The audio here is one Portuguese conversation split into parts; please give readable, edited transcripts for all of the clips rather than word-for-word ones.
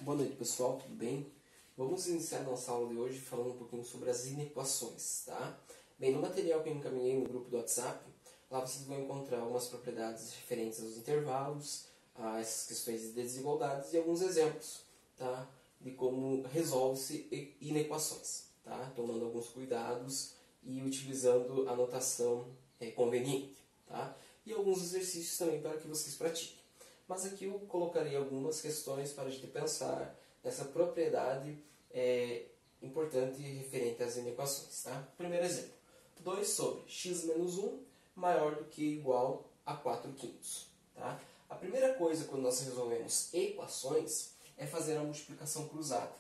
Boa noite, pessoal, tudo bem? Vamos iniciar nossa aula de hoje falando um pouquinho sobre as inequações, tá? Bem, no material que eu encaminhei no grupo do WhatsApp, lá vocês vão encontrar algumas propriedades referentes aos intervalos, a essas questões de desigualdades e alguns exemplos, tá? De como resolve-se inequações, tá? Tomando alguns cuidados e utilizando a notação conveniente, tá? E alguns exercícios também para que vocês pratiquem. Mas aqui eu colocarei algumas questões para a gente pensar nessa propriedade importante referente às inequações. Tá? Primeiro exemplo, 2 sobre x menos 1 maior do que ou igual a 4 quintos. Tá? A primeira coisa quando nós resolvemos equações é fazer a multiplicação cruzada,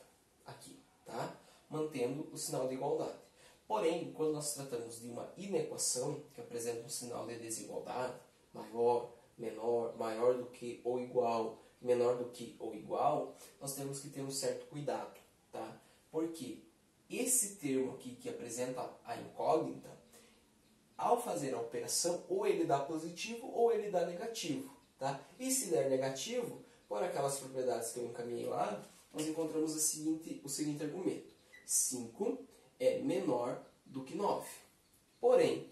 aqui, tá? Mantendo o sinal de igualdade. Porém, quando nós tratamos de uma inequação, que apresenta um sinal de desigualdade, maior, menor, maior do que ou igual, menor do que ou igual, nós temos que ter um certo cuidado, tá? Porque esse termo aqui que apresenta a incógnita, ao fazer a operação, ou ele dá positivo ou ele dá negativo, tá? E se der negativo, por aquelas propriedades que eu encaminhei lá, nós encontramos o seguinte argumento. 5 é menor do que 9. Porém,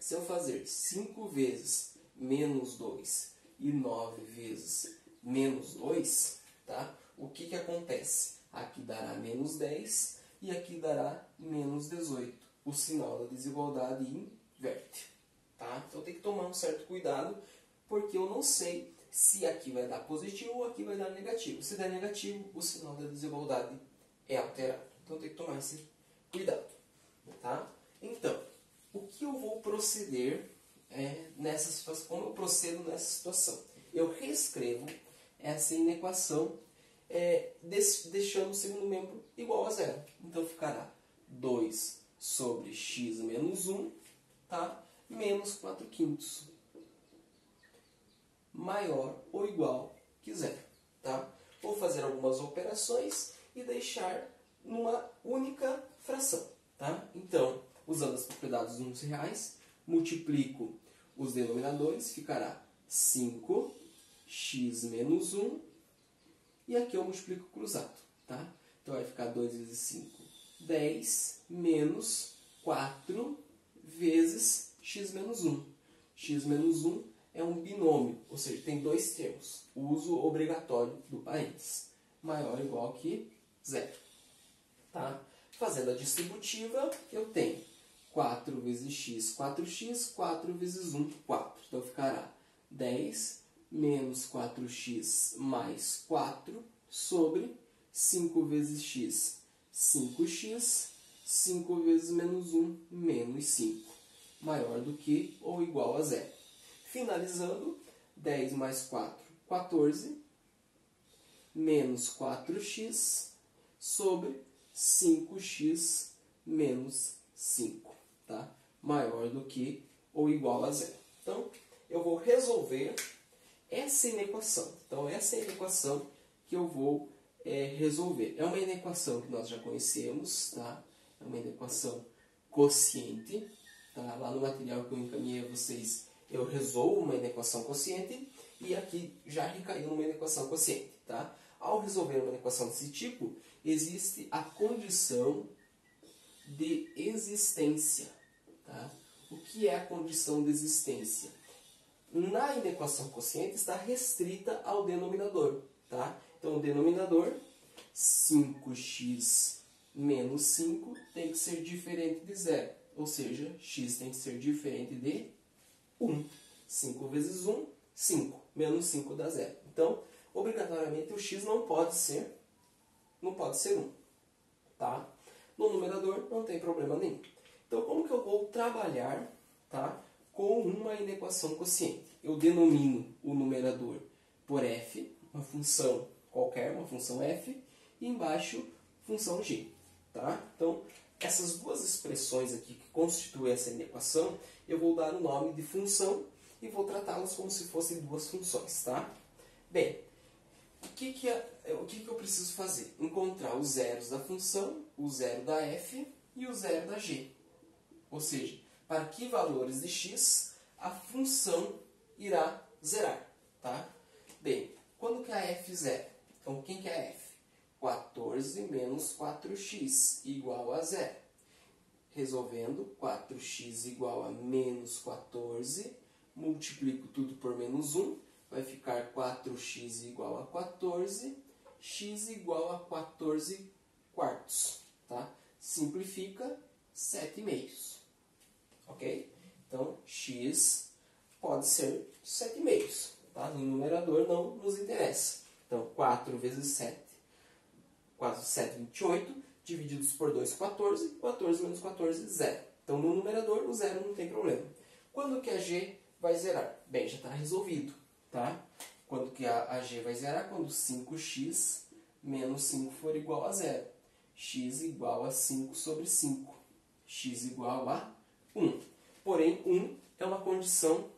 se eu fazer 5 vezes menos 2 e 9 vezes menos 2, tá? O que acontece? Aqui dará menos 10 e aqui dará menos 18. O sinal da desigualdade inverte. Tá? Então tem que tomar um certo cuidado, porque eu não sei se aqui vai dar positivo ou aqui vai dar negativo. Se der negativo, o sinal da desigualdade é alterado. Então tem que tomar esse cuidado. Tá? Então, o que eu vou proceder nessa situação? Como eu procedo nessa situação? Eu reescrevo essa inequação deixando o segundo membro igual a zero. Então ficará 2 sobre x menos 1, tá? Menos 4 quintos, maior ou igual que zero. Tá? Vou fazer algumas operações e deixar numa única fração. Tá? Então, usando as propriedades dos números reais, multiplico os denominadores, ficará 5x menos 1, e aqui eu multiplico cruzado. Tá? Então vai ficar 2 vezes 5, 10, menos 4 vezes x menos 1. X menos 1 é um binômio, ou seja, tem dois termos. O uso obrigatório do parênteses. Maior ou igual que zero. Tá? Fazendo a distributiva, eu tenho 4 vezes x, 4x, 4 vezes 1, 4. Então ficará 10 menos 4x mais 4 sobre 5 vezes x, 5x, 5 vezes menos 1, menos 5. Maior do que ou igual a zero. Finalizando, 10 mais 4, 14, menos 4x sobre 5x menos 5, tá? Maior do que ou igual a zero. Então, eu vou resolver essa inequação. Então, essa é a inequação que eu vou resolver. É uma inequação que nós já conhecemos, tá? É uma inequação quociente. Tá? Lá no material que eu encaminhei a vocês, eu resolvo uma inequação quociente e aqui já recaiu numa inequação quociente. Tá? Ao resolver uma equação desse tipo, existe a condição de existência. Tá? O que é a condição de existência? Na inequação quociente está restrita ao denominador. Tá? Então, o denominador, 5x menos 5, tem que ser diferente de zero. Ou seja, x tem que ser diferente de 1. 5 vezes 1, 5. Menos 5 dá zero. Então, obrigatoriamente o x não pode ser 1. Tá? No numerador não tem problema nenhum. Então, como que eu vou trabalhar, tá, com uma inequação quociente? Eu denomino o numerador por f, uma função qualquer, uma função f, e embaixo função g. Tá? Então, essas duas expressões aqui que constituem essa inequação, eu vou dar o nome de função e vou tratá-las como se fossem duas funções. Tá? Bem, o que eu preciso fazer? Encontrar os zeros da função, o zero da f e o zero da g. Ou seja, para que valores de x a função irá zerar. Tá? Bem, quando que a f zera? Então, quem que é a f? 14 menos 4x igual a 0. Resolvendo, 4x igual a menos 14, multiplico tudo por menos 1, vai ficar 4x igual a 14, x igual a 14 quartos, tá? Simplifica, 7 meios, ok? Então, x pode ser 7 meios, tá? No numerador não nos interessa. Então, 4 vezes 7, 4 vezes 7, 28, divididos por 2, 14, 14 menos 14, 0. Então, no numerador, o 0 não tem problema. Quando que a g vai zerar? Bem, já está resolvido, tá? Quando que a g vai zerar? Quando 5x menos 5 for igual a 0. X igual a 5 sobre 5. X igual a 1. Porém, 1 é uma condição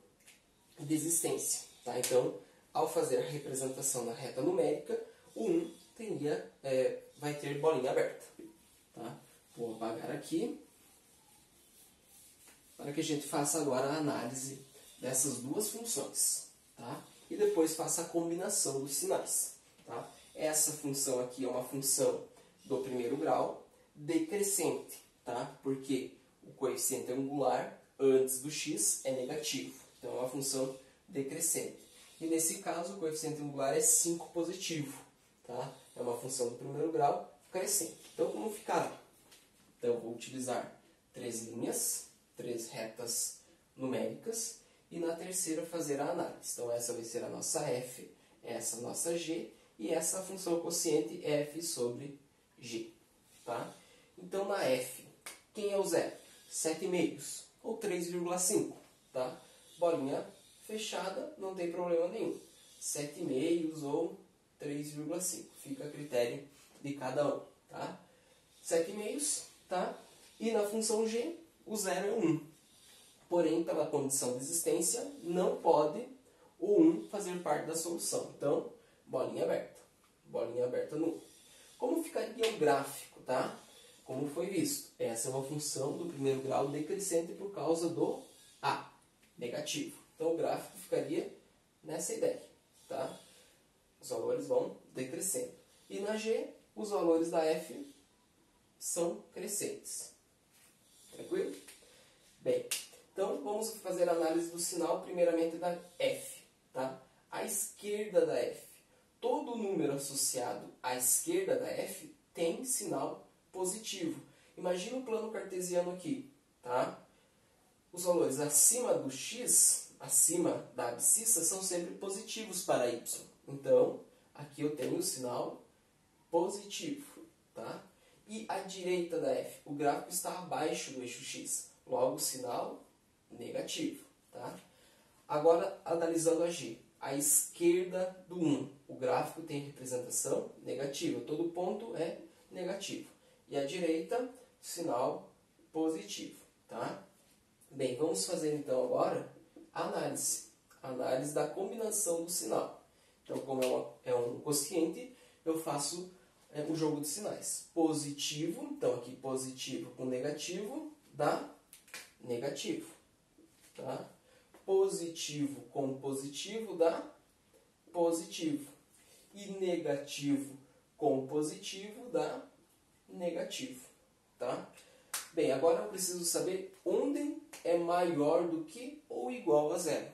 de existência, tá? Então, ao fazer a representação na reta numérica, o 1 vai ter bolinha aberta. Tá? Vou apagar aqui, para que a gente faça agora a análise dessas duas funções. Tá? E depois faça a combinação dos sinais. Tá? Essa função aqui é uma função do primeiro grau decrescente, tá? Porque o coeficiente angular antes do x é negativo. Então, é uma função decrescente. E nesse caso, o coeficiente angular é 5 positivo. Tá? É uma função do primeiro grau crescente. Então, como ficará? Então, vou utilizar 3 linhas, 3 retas numéricas, e na terceira fazer a análise. Então, essa vai ser a nossa f, essa a nossa g, e essa a função quociente f sobre g. Tá? Então, na f, quem é o zero? 7 meios, ou 3,5. Tá? Bolinha fechada, não tem problema nenhum. 7 meios ou 3,5. Fica a critério de cada um. Tá? 7 meios, tá? E na função g, o zero é 1. Porém, pela condição de existência, não pode o 1 fazer parte da solução. Então, bolinha aberta. Bolinha aberta no 1. Como ficaria o gráfico, tá? Como foi visto, essa é uma função do primeiro grau decrescente por causa do a, negativo. Então, o gráfico ficaria nessa ideia, tá? Os valores vão decrescendo. E na g, os valores da f são crescentes. Tranquilo? Bem, então vamos fazer a análise do sinal, primeiramente da f. Tá? À esquerda da f, todo número associado à esquerda da f tem sinal positivo. Imagina o plano cartesiano aqui. Tá? Os valores acima do x, acima da abscissa, são sempre positivos para y. Então, aqui eu tenho o sinal positivo. Tá? E à direita da f, o gráfico está abaixo do eixo x. Logo, sinal negativo. Tá? Agora, analisando a g. À esquerda do 1, o gráfico tem representação negativa. Todo ponto é negativo. E à direita, sinal positivo. Tá? Bem, vamos fazer então agora a análise. A análise da combinação do sinal. Então, como é um quociente, eu faço o jogo de sinais. Positivo, então aqui positivo com negativo dá negativo. Tá? Positivo com positivo dá positivo. E negativo com positivo dá negativo. Tá? Bem, agora eu preciso saber onde é maior do que ou igual a zero.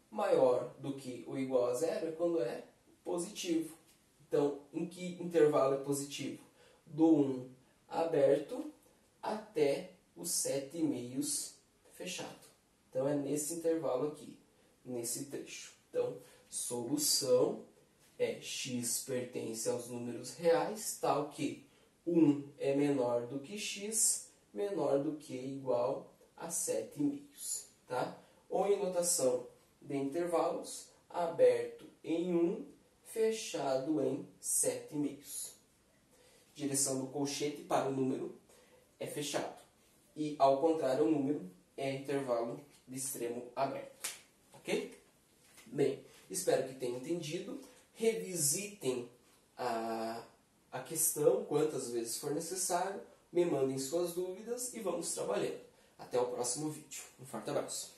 Maior do que ou igual a zero é quando é positivo. Então, em que intervalo é positivo? Do 1 aberto até os 7 meios fechado. Então, é nesse intervalo aqui, nesse trecho. Então, solução é x pertence aos números reais, tal que 1 é menor do que x, menor do que igual a 7 meios. Tá? Ou em notação de intervalos, aberto em 1, fechado em 7 meios. Direção do colchete para o número é fechado. E, ao contrário, o número é intervalo de extremo aberto. Ok? Bem, espero que tenham entendido. Revisitem a questão quantas vezes for necessário. Me mandem suas dúvidas e vamos trabalhando. Até o próximo vídeo. Um forte abraço.